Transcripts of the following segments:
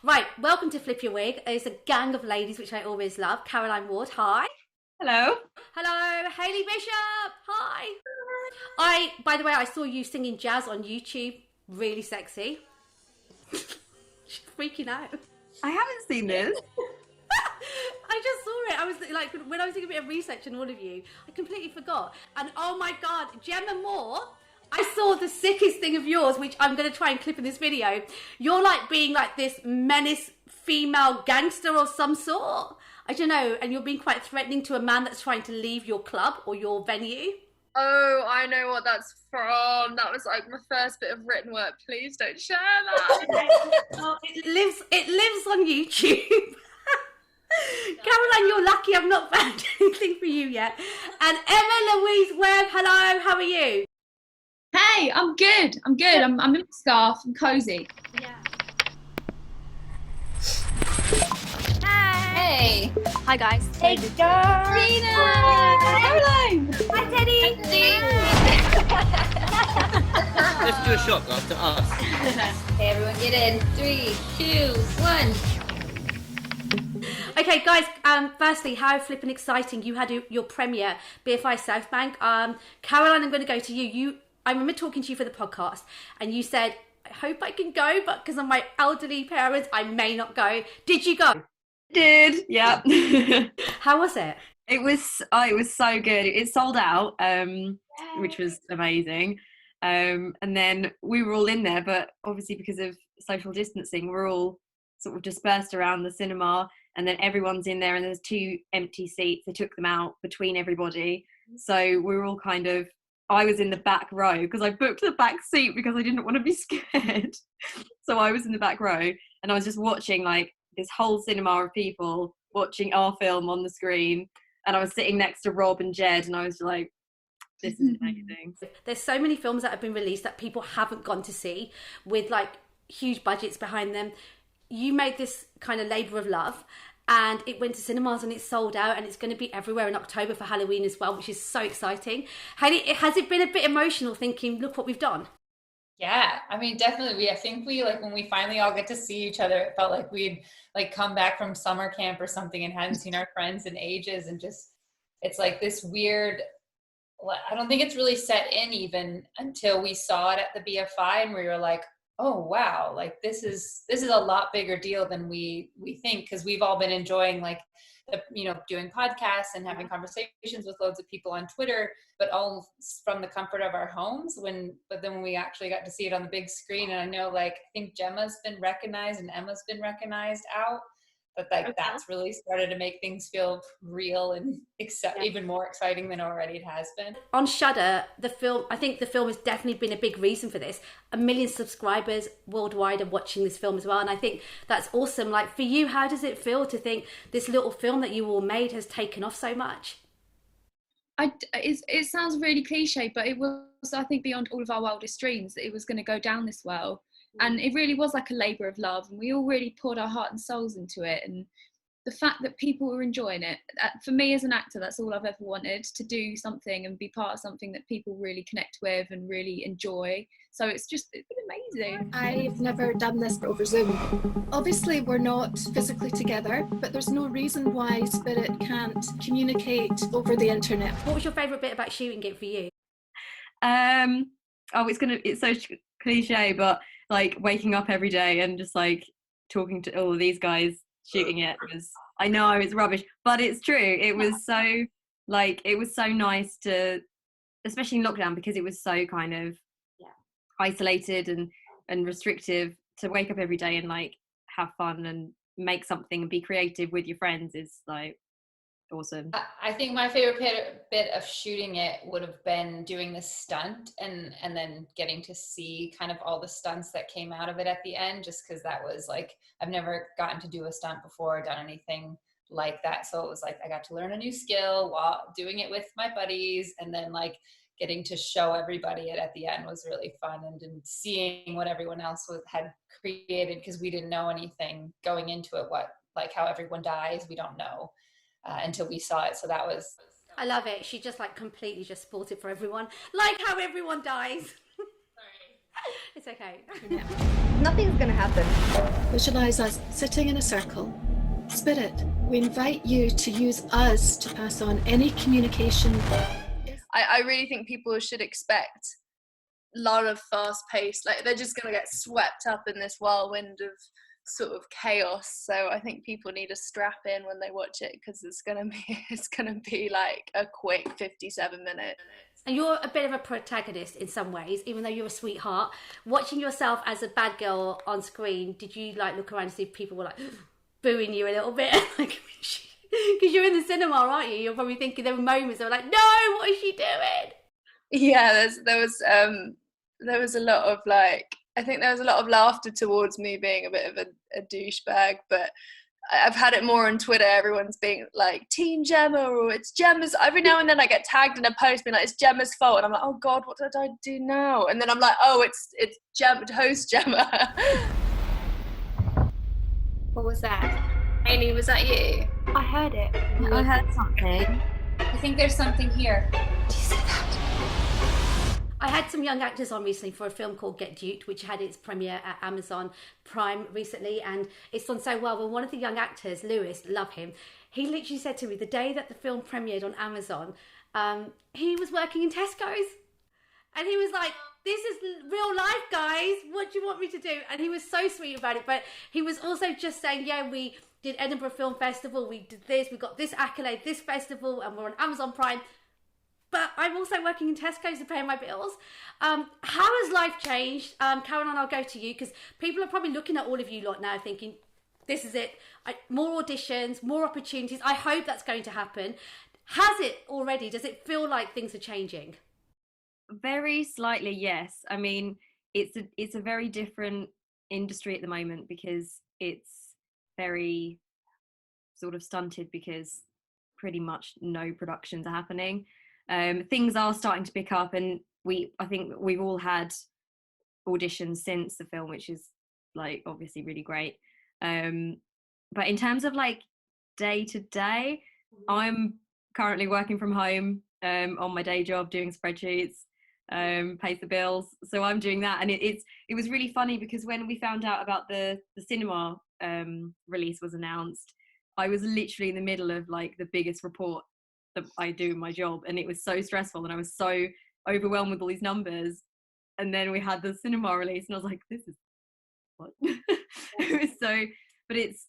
Right, welcome to Flip Your Wig. It's a gang of ladies, which I always love. Caroline Ward, hi. Hello. Hello, Hayley Bishop, hi. By the way, I saw you singing jazz on YouTube. Really sexy. She's freaking out. I haven't seen this. I just saw it. I was like, when I was doing a bit of research on all of you, I completely forgot. And oh my God, Gemma Moore, I saw the sickest thing of yours, which I'm going to try and clip in this video. You're like being like this menace female gangster of some sort. I don't know. And you're being quite threatening to a man that's trying to leave your club or your venue. Oh, I know what that's from. That was like my first bit of written work. Please don't share that. Oh, it lives on YouTube. Caroline, you're lucky I've not found anything for you yet. And Emma Louise Webb, hello, how are you? Hey, I'm good. I'm in my scarf. I'm cozy. Yeah. Hey. Hi guys. Hey, John. Tina. Caroline. Hi, Teddy. Let's do a shot after us. Hey everyone, get in. 3, 2, 1. Okay, guys. Firstly, how flippin' exciting! You had your premiere, BFI South Bank. Caroline, I'm going to go to you. I remember talking to you for the podcast, and you said, "I hope I can go, but because of my elderly parents, I may not go." Did you go? Did, yeah. How was it? It was so good. It sold out, which was amazing. And then we were all in there, but obviously because of social distancing, we're all sort of dispersed around the cinema, and then everyone's in there, and there's 2 empty seats. They took them out between everybody, so we were all kind of. I was in the back row because I booked the back seat because I didn't want to be scared. So I was in the back row, and I was just watching like this whole cinema of people watching our film on the screen, and I was sitting next to Rob and Jed, and I was like, this is amazing. There's so many films that have been released that people haven't gone to see with like huge budgets behind them. You made this kind of labour of love, and it went to cinemas and it's sold out, and it's going to be everywhere in October for Halloween as well, which is so exciting. Has it been a bit emotional thinking, look what we've done? Yeah, I mean, definitely. I think we like when we finally all get to see each other, it felt like we'd like come back from summer camp or something and hadn't seen our friends in ages, and just it's like this weird. I don't think it's really set in even until we saw it at the BFI, and we were like, oh wow, like this is a lot bigger deal than we think, because we've all been enjoying like doing podcasts and having conversations with loads of people on Twitter, but all from the comfort of our homes. But then when we actually got to see it on the big screen, and I know like I think Gemma's been recognized and Emma's been recognized out, but like that's really started to make things feel real and even more exciting than already it has been. On Shudder, I think the film has definitely been a big reason for this. 1 million subscribers worldwide are watching this film as well, and I think that's awesome. Like for you, how does it feel to think this little film that you all made has taken off so much? It sounds really cliche, but it was, I think, beyond all of our wildest dreams that it was going to go down this well. And it really was like a labour of love, and we all really poured our heart and souls into it. And the fact that people were enjoying it, for me as an actor, that's all I've ever wanted, to do something and be part of something that people really connect with and really enjoy. So it's been amazing. I've never done this over Zoom. Obviously we're not physically together, but there's no reason why spirit can't communicate over the internet. What was your favourite bit about shooting it for you? It's so cliche, but like waking up every day and just like talking to all of these guys shooting it was, I know it's rubbish, but it's true. It was so nice to, especially in lockdown, because it was so kind of isolated and restrictive, to wake up every day and like have fun and make something and be creative with your friends is like awesome. I think my favorite bit of shooting it would have been doing the stunt and then getting to see kind of all the stunts that came out of it at the end, just because that was like, I've never gotten to do a stunt before or done anything like that. So it was like I got to learn a new skill while doing it with my buddies, and then like getting to show everybody it at the end was really fun, and seeing what everyone else had created, because we didn't know anything going into it, like how everyone dies, we don't know. Until we saw it, so that was. I love it. She just like completely just spoiled it for everyone, like how everyone dies. It's okay. Nothing's gonna happen. Visualize us sitting in a circle. Spirit, we invite you to use us to pass on any communication. I really think people should expect a lot of fast pace, like they're just going to get swept up in this whirlwind of sort of chaos. So I think people need to strap in when they watch it, because it's going to be like a quick 57 minutes. And you're a bit of a protagonist in some ways, even though you're a sweetheart. Watching yourself as a bad girl on screen, did you like look around and see if people were like booing you a little bit? Like, because you're in the cinema, aren't you? You're probably thinking there were moments that were like, no, what is she doing? Yeah, there was a lot of like, I think there was a lot of laughter towards me being a bit of a douchebag, but I've had it more on Twitter. Everyone's being like, Team Gemma, or it's Gemma's. Every now and then I get tagged in a post being like, it's Gemma's fault. And I'm like, oh God, what did I do now? And then I'm like, oh, it's Gemma, host Gemma. What was that? Amy, was that you? I heard it. I heard something. I think there's something here. Do you see that? I had some young actors on recently for a film called Get Duped, which had its premiere at Amazon Prime recently, and it's done so well. Well, one of the young actors, Lewis, love him, he literally said to me the day that the film premiered on Amazon, he was working in Tesco's, and he was like, this is real life, guys, what do you want me to do? And he was so sweet about it. But he was also just saying, yeah, we did Edinburgh Film Festival, we did this, we got this accolade, this festival, and we're on Amazon Prime. But I'm also working in Tesco's to pay my bills. How has life changed? Caroline, I'll go to you, because people are probably looking at all of you lot now thinking, this is it. More auditions, more opportunities. I hope that's going to happen. Has it already? Does it feel like things are changing? Very slightly, yes. I mean, it's a very different industry at the moment, because it's very sort of stunted, because pretty much no productions are happening. Things are starting to pick up, and I think we've all had auditions since the film, which is like obviously really great. But in terms of like day to day, I'm currently working from home on my day job, doing spreadsheets, pays the bills. So I'm doing that, and it was really funny, because when we found out about the cinema release was announced, I was literally in the middle of like the biggest report that I do in my job, and it was so stressful, and I was so overwhelmed with all these numbers. And then we had the cinema release, and I was like, this is what? It was so, but it's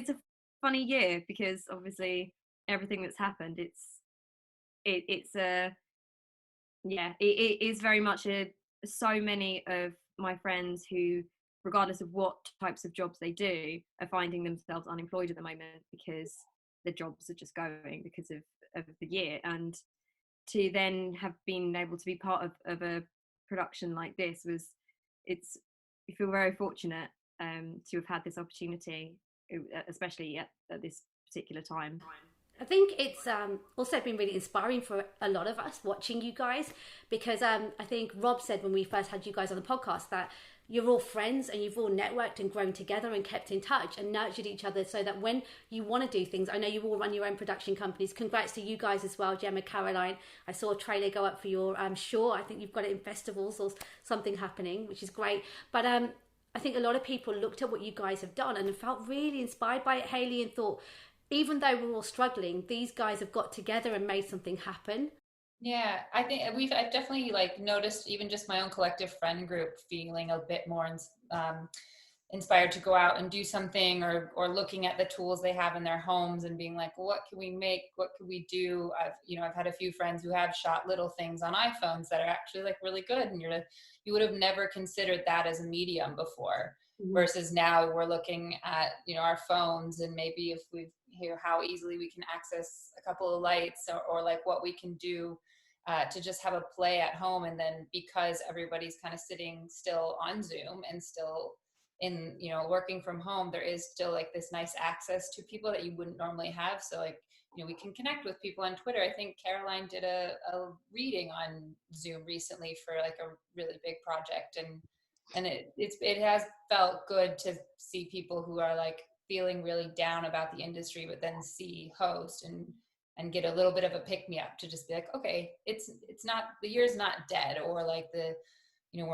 a funny year, because obviously everything that's happened, it is very much so many of my friends who, regardless of what types of jobs they do, are finding themselves unemployed at the moment, because the jobs are just going because of the year. And to then have been able to be part of a production like this you feel very fortunate to have had this opportunity, especially at this particular time. I think it's also been really inspiring for a lot of us watching you guys, because I think Rob said when we first had you guys on the podcast that you're all friends and you've all networked and grown together and kept in touch and nurtured each other, so that when you want to do things, I know you all run your own production companies. Congrats to you guys as well, Gemma, Caroline. I saw a trailer go up for your Sure, I think you've got it in festivals or something happening, which is great. But I think a lot of people looked at what you guys have done and felt really inspired by it, Hayley, and thought, even though we're all struggling, these guys have got together and made something happen. Yeah, I think I've definitely like noticed, even just my own collective friend group feeling a bit more inspired to go out and do something, or looking at the tools they have in their homes and being like, well, what can we make? What can we do? I've had a few friends who have shot little things on iPhones that are actually like really good, and you would have never considered that as a medium before. Mm-hmm. Versus now we're looking at our phones, and maybe if we hear how easily we can access a couple of lights, or like what we can do to just have a play at home. And then because everybody's kind of sitting still on Zoom and still in working from home, there is still like this nice access to people that you wouldn't normally have. So like we can connect with people on Twitter. I think Caroline did a reading on Zoom recently for like a really big project, and it has felt good to see people who are like feeling really down about the industry, but then see host and get a little bit of a pick me up to just be like, okay, it's not, the year's not dead, or like the you know,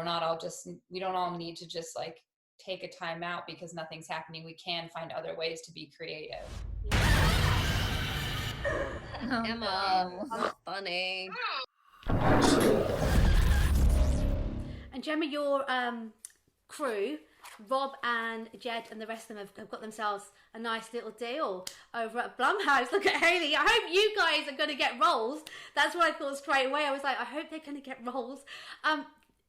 we don't all need to just like take a time out because nothing's happening. We can find other ways to be creative. Emma, that's funny. And Gemma, your crew, Rob and Jed and the rest of them have got themselves a nice little deal over at Blumhouse. Look at Hayley. I hope you guys are going to get roles. That's what I thought straight away. I was like, I hope they're going to get roles.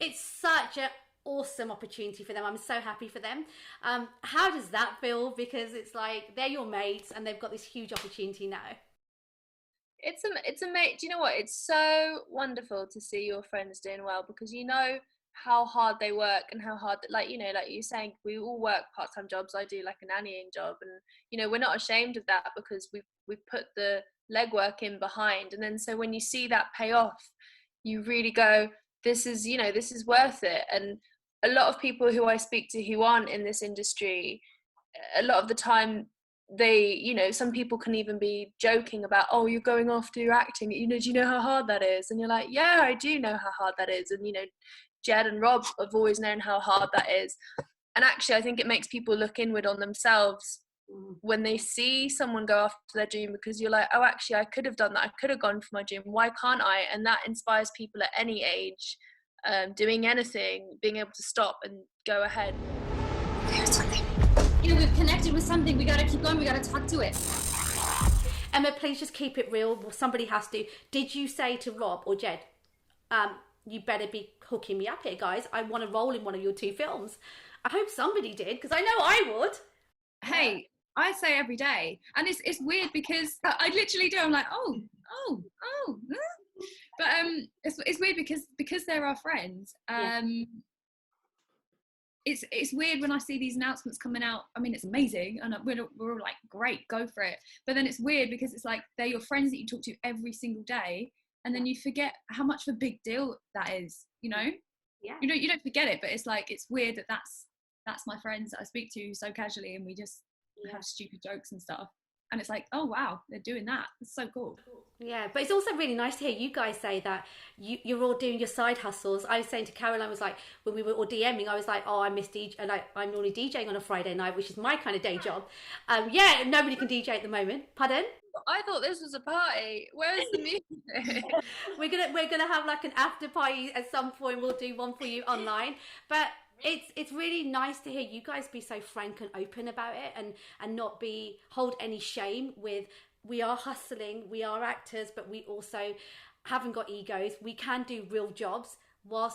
It's such an awesome opportunity for them. I'm so happy for them. How does that feel? Because it's like they're your mates and they've got this huge opportunity now. It's a mate. Do you know what? It's so wonderful to see your friends doing well, because you know how hard they work and how hard, like, you know, like you're saying, we all work part-time jobs. I do like a nannying job, and you know, we're not ashamed of that because we've put the legwork in behind. And then so when you see that pay off, you really go, this is, you know, this is worth it. And a lot of people who I speak to who aren't in this industry, a lot of the time they, you know, some people can even be joking about, oh, you're going off to acting, you know, do you know how hard that is? And you're like, yeah, I do know how hard that is. And you know, Jed and Rob have always known how hard that is. And actually I think it makes people look inward on themselves when they see someone go after their dream, because you're like, oh, actually I could have done that, I could have gone for my dream, why can't I? And that inspires people at any age, doing anything, being able to stop and go ahead. There's something. You know, we've connected with something. We gotta keep going. We gotta talk to it. Emma, please just keep it real. Well, somebody has to. Did you say to Rob or Jed, you better be hooking me up here, guys? I want to roll in one of your 2 films. I hope somebody did, because I know I would. Hey, I say every day, and it's weird because I literally do. I'm like, oh, but it's weird because they're our friends. It's weird when I see these announcements coming out. I mean, it's amazing, and we're all like, great, go for it. But then it's weird because it's like they're your friends that you talk to every single day, and then you forget how much of a big deal that is. You know, you don't forget it, but it's like, it's weird that that's my friends that I speak to so casually, and we just have stupid jokes and stuff. And it's like, oh wow, they're doing that. It's so cool. Yeah, but it's also really nice to hear you guys say that you're all doing your side hustles. I was saying to Caroline, was like, when we were all DMing, I was like, oh, I miss DJ, and I'm normally DJing on a Friday night, which is my kind of day job. Yeah, nobody can DJ at the moment. Pardon? I thought this was a party. Where's the music? we're gonna have like an after party at some point. We'll do one for you online, but it's really nice to hear you guys be so frank and open about it, and not hold any shame with, we are hustling, we are actors, but we also haven't got egos. We can do real jobs,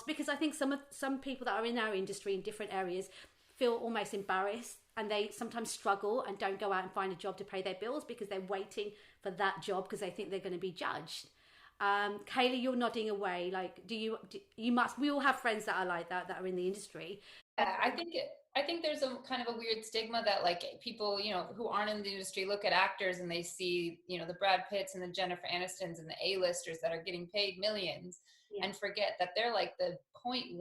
because I think some people that are in our industry in different areas feel almost embarrassed, and they sometimes struggle and don't go out and find a job to pay their bills because they're waiting for that job because they think they're going to be judged. Kaylee, you're nodding away. Like, we all have friends that are like that are in the industry. I think there's a kind of a weird stigma that like people, you know, who aren't in the industry look at actors and they see, you know, the Brad Pitts and the Jennifer Anistons and the A-listers that are getting paid millions, and forget that they're like the 0.1%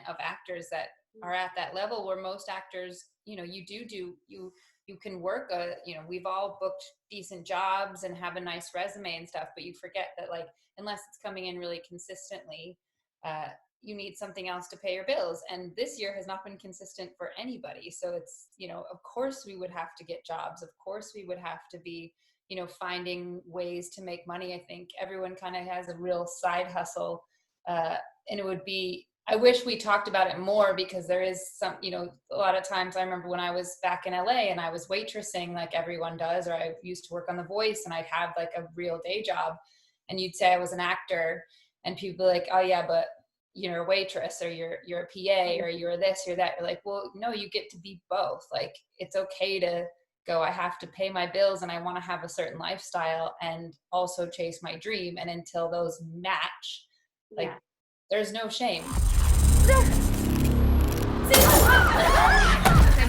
of actors that are at that level, where most actors, you know, you can work you know, we've all booked decent jobs and have a nice resume and stuff, but you forget that, like, unless it's coming in really consistently, you need something else to pay your bills. And this year has not been consistent for anybody. So it's, you know, of course we would have to get jobs. Of course we would have to be, you know, finding ways to make money. I think everyone kind of has a real side hustle. And it would be, I wish we talked about it more, because there is some, you know, a lot of times I remember when I was back in LA and I was waitressing like everyone does, or I used to work on The Voice and I'd have like a real day job, and you'd say I was an actor and people were like, oh yeah, but you're a waitress, or you're a PA, or you're this, you're that. You're like, well, no, you get to be both. Like, it's okay to go, I have to pay my bills and I want to have a certain lifestyle and also chase my dream. And until those match, like, there's no shame. So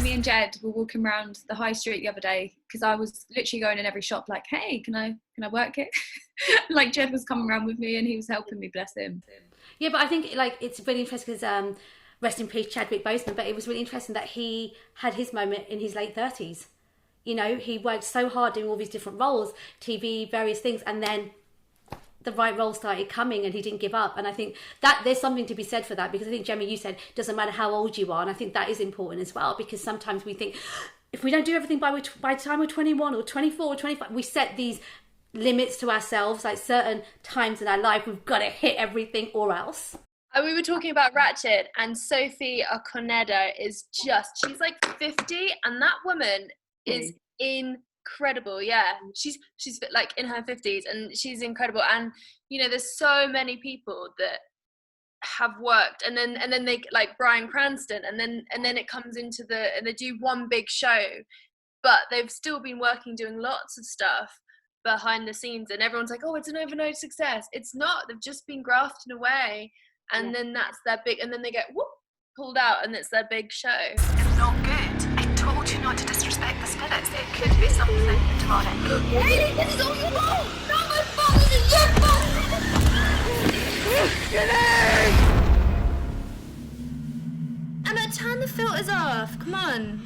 me and Jed were walking around the high street the other day, because I was literally going in every shop like, hey, can I work here? Like, Jed was coming around with me and he was helping me, bless him. Yeah, but I think like it's really interesting because rest in peace Chadwick Boseman, but it was really interesting that he had his moment in his late 30s. You know, he worked so hard doing all these different roles, TV, various things, and then the right role started coming and he didn't give up. And I think that there's something to be said for that, because I think, Gemma, you said doesn't matter how old you are, and I think that is important as well, because sometimes we think if we don't do everything by the time we're 21 or 24 or 25, we set these limits to ourselves, like certain times in our life we've got to hit everything or else. We were talking about Ratched, and Sophie Okonedo is she's like 50, and that woman is incredible. Yeah, she's like in her 50s, and she's incredible. And you know, there's so many people that have worked, and then they, like Bryan Cranston, and then it comes into and they do one big show, but they've still been working, doing lots of stuff behind the scenes, and everyone's like, oh, it's an overnight success. It's not. They've just been grafting away, and then that's their big, and then they get pulled out, and it's their big show. It's not good. I told you not to disrespect the spirits. It could be something demonic. Hey, this is all your fault! Not my fault, this is your fault! Emma, turn the filters off. Come on.